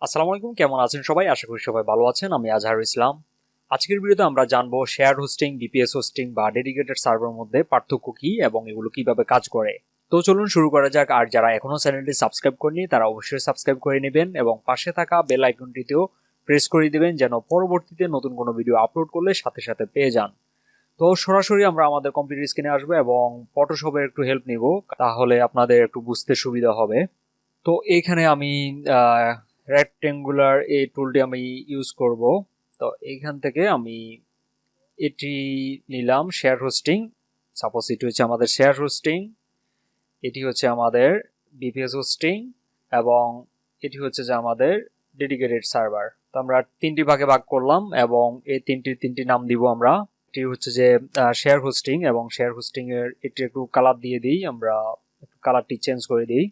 আসসালামু আলাইকুম, কেমন আছেন সবাই? আশা করি সবাই ভালো আছেন। আমি আজহারুল ইসলাম। আজকের ভিডিওতে আমরা জানবো শেয়ার হোস্টিং, বিপিএস হোস্টিং বা ডেডিকেটেড সার্ভারের মধ্যে পার্থক্য কি এবং এগুলো কিভাবে কাজ করে। তো চলুন শুরু করা যাক। আর যারা এখনো চ্যানেলটি সাবস্ক্রাইব করেনি তারা অবশ্যই সাবস্ক্রাইব করে নেবেন এবং পাশে থাকা বেল আইকনটিতেও প্রেস করে দিবেন যেন পরবর্তীতে নতুন কোনো ভিডিও আপলোড করলে সাথে সাথে পেয়ে যান। তো সরাসরি আমরা আমাদের কম্পিউটার স্ক্রিনে আসবো এবং ফটোশপের একটু হেল্প নিব, তাহলে আপনাদের একটু বুঝতে সুবিধা হবে। তো এইখানে আমি রেক্টেঙ্গুলার এই টুলটি আমি ইউজ করব। তো এইখান থেকে আমি এটি নিলাম, শেয়ার হোস্টিং। সাপোজ এটি হচ্ছে আমাদের শেয়ার হোস্টিং, এটি হচ্ছে আমাদের বিপিএস হোস্টিং এবং এটি হচ্ছে যে আমাদের ডেডিকেটেড সার্ভার। তো আমরা তিনটি ভাগে ভাগ করলাম এবং এই তিনটি নাম দিব আমরা। এটি হচ্ছে যে শেয়ার হোস্টিং এবং শেয়ার হোস্টিং এর এটি একটু কালার দিয়ে দিই, আমরা একটু কালারটি চেঞ্জ করে দিই।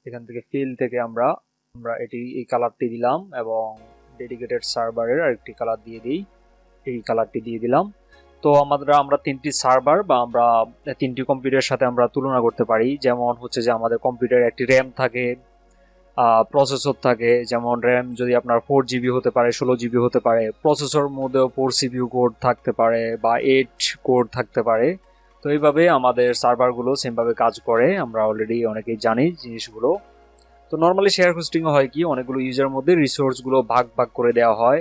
এখান থেকে ফিল থেকে আমরা এটি এই কালারটি দিলাম এবং ডেডিকেটেড সার্ভারের আরেকটি কালার দিয়ে দিই, এই কালারটি দিয়ে দিলাম। তো আমরা তিনটি সার্ভার বা আমরা তিনটি কম্পিউটারের সাথে আমরা তুলনা করতে পারি। যেমন হচ্ছে যে আমাদের কম্পিউটারে একটি র্যাম থাকে, প্রসেসর থাকে। যেমন র্যাম যদি আপনার 4GB হতে পারে, 16GB হতে পারে। প্রসেসর মধ্যেও 4 CPU কোড থাকতে পারে বা 8 কোড থাকতে পারে। তো এইভাবে আমাদের সার্ভারগুলো সেমভাবে কাজ করে, আমরা অলরেডি অনেকেই জানি জিনিসগুলো। তো নর্মালি শেয়ার হোস্টিং হয় কি, অনেকগুলো ইউজারের মধ্যে রিসোর্সগুলো ভাগ ভাগ করে দেওয়া হয়।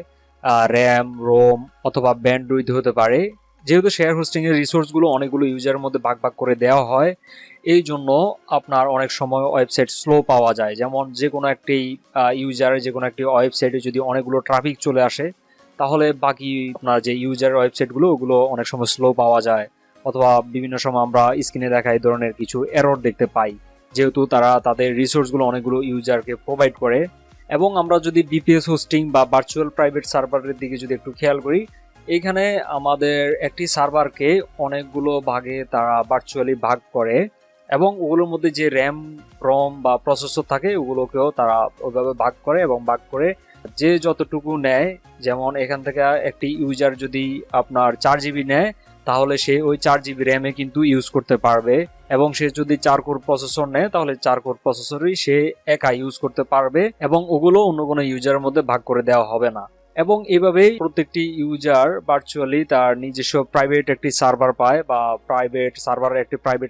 র্যাম, রোম অথবা ব্যান্ডউইথ হতে পারে। যেহেতু শেয়ার হোস্টিং এর রিসোর্সগুলো অনেকগুলো ইউজারের মধ্যে ভাগ ভাগ করে দেওয়া হয়, এই জন্য আপনার অনেক সময় ওয়েবসাইট স্লো পাওয়া যায়। যেমন যে কোনো একটি ইউজারের যে কোনো একটি ওয়েবসাইটে যদি অনেকগুলো ট্রাফিক চলে আসে, তাহলে বাকি আপনার যে ইউজারের ওয়েবসাইটগুলো ওগুলো অনেক সময় স্লো পাওয়া যায়। অথবা বিভিন্ন সময় আমরা স্ক্রিনে দেখা এই ধরনের কিছু এরর দেখতে পাই, যেহেতু তারা তাদের রিসোর্সগুলো অনেকগুলো ইউজারকে প্রোভাইড করে। এবং আমরা যদি বিপিএস হোস্টিং বা ভার্চুয়াল প্রাইভেট সার্ভারের দিকে যদি একটু খেয়াল করি, এইখানে আমাদের একটি সার্ভারকে অনেকগুলো ভাগে তারা ভার্চুয়ালি ভাগ করে এবং ওগুলোর মধ্যে যে র্যাম, রম বা প্রসেসর থাকে ওগুলোকেও তারা ওইভাবে ভাগ করে এবং ভাগ করে যে যতটুকু নেয়। যেমন এখান থেকে একটি ইউজার যদি আপনার 4GB নেয়, তাহলে সে ওই 4GB র্যামে কিন্তু ইউজ করতে পারবে। এবং সে যদি 4 কোর প্রসেসর নেয়, তাহলে 4 কোর প্রসেসরই সে একা ইউজ করতে পারবে এবং ওগুলো অন্য কোনো ইউজারের মধ্যে ভাগ করে দেওয়া হবে না। এবং এভাবেই প্রত্যেকটি ইউজার ভার্চুয়ালি তার নিজস্ব প্রাইভেট একটি সার্ভার পায় বা প্রাইভেট সার্ভারের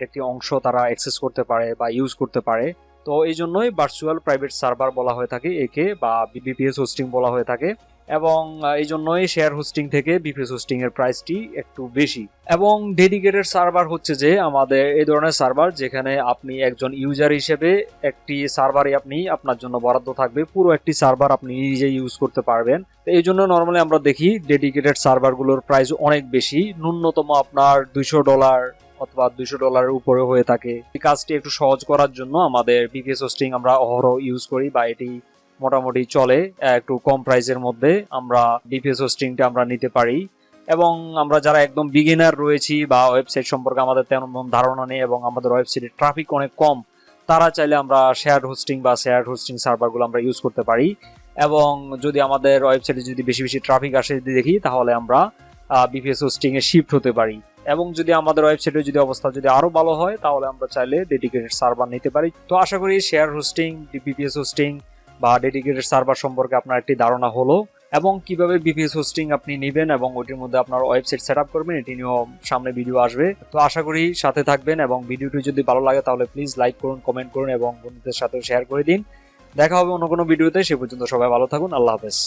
একটি অংশ তারা অ্যাক্সেস করতে পারে বা ইউজ করতে পারে। তো এই জন্যই ভার্চুয়াল প্রাইভেট সার্ভার বলা হয়ে থাকে একে, বা বিপিএস হোস্টিং বলা হয়ে থাকে। এবং এই জন্যই শেয়ার হোস্টিং থেকে বিপিএস হোস্টিং এর প্রাইসটি একটু বেশি। এবং ডেডিকেটেড সার্ভার হচ্ছে যে আমাদের এই ধরনের সার্ভার যেখানে আপনি একজন ইউজার হিসেবে একটি সার্ভারই আপনার জন্য বরাদ্দ থাকবে, পুরো একটি সার্ভার আপনি নিজে ইউজ করতে পারবেন। তো এই জন্য নর্মালি আমরা দেখি ডেডিকেটেড সার্ভারগুলোর প্রাইস অনেক বেশি, ন্যূনতম আপনার $200 অথবা $200 উপরে হয়ে থাকে। এই কাজটি একটু সহজ করার জন্য আমাদের বিপিএস হোস্টিং আমরা অহরহ ইউজ করি বা এটি মোটামুটি চলে। একটু কম প্রাইসের মধ্যে আমরা বিপিএস হোস্টিংটা আমরা নিতে পারি। এবং আমরা যারা একদম বিগিনার রয়েছি বা ওয়েবসাইট সম্পর্কে আমাদের তেমন ধারণা নেই এবং আমাদের ওয়েবসাইটে ট্রাফিক অনেক কম, তারা চাইলে আমরা শেয়ার হোস্টিং বা শেয়ার হোস্টিং সার্ভারগুলো আমরা ইউজ করতে পারি। এবং যদি আমাদের ওয়েবসাইটে যদি বেশি বেশি ট্রাফিক আসে দেখি, তাহলে আমরা বিপিএস হোস্টিং এ শিফট হতে পারি। এবং যদি আমাদের ওয়েবসাইটে যদি অবস্থা যদি আরো ভালো হয়, তাহলে আমরা চাইলে ডেডিকেটেড সার্ভার নিতে পারি। তো আশা করি শেয়ার হোস্টিং, বিপিএস হোস্টিং বা ডেডিকেটেড সার্ভার সম্পর্কে আপনার একটি ধারণা হলো এবং কিভাবে বিপিএস হোস্টিং আপনি নেবেন এবং ওটির মধ্যে আপনার ওয়েবসাইট সেট আপ করবেন, এটি নিয়েও সামনে ভিডিও আসবে। তো আশা করি সাথে থাকবেন এবং ভিডিওটি যদি ভালো লাগে তাহলে প্লিজ লাইক করুন, কমেন্ট করুন এবং বন্ধুদের সাথেও শেয়ার করে দিন। দেখা হবে অন্য কোনো ভিডিওতে। সে পর্যন্ত সবাই ভালো থাকুন। আল্লাহ হাফেজ।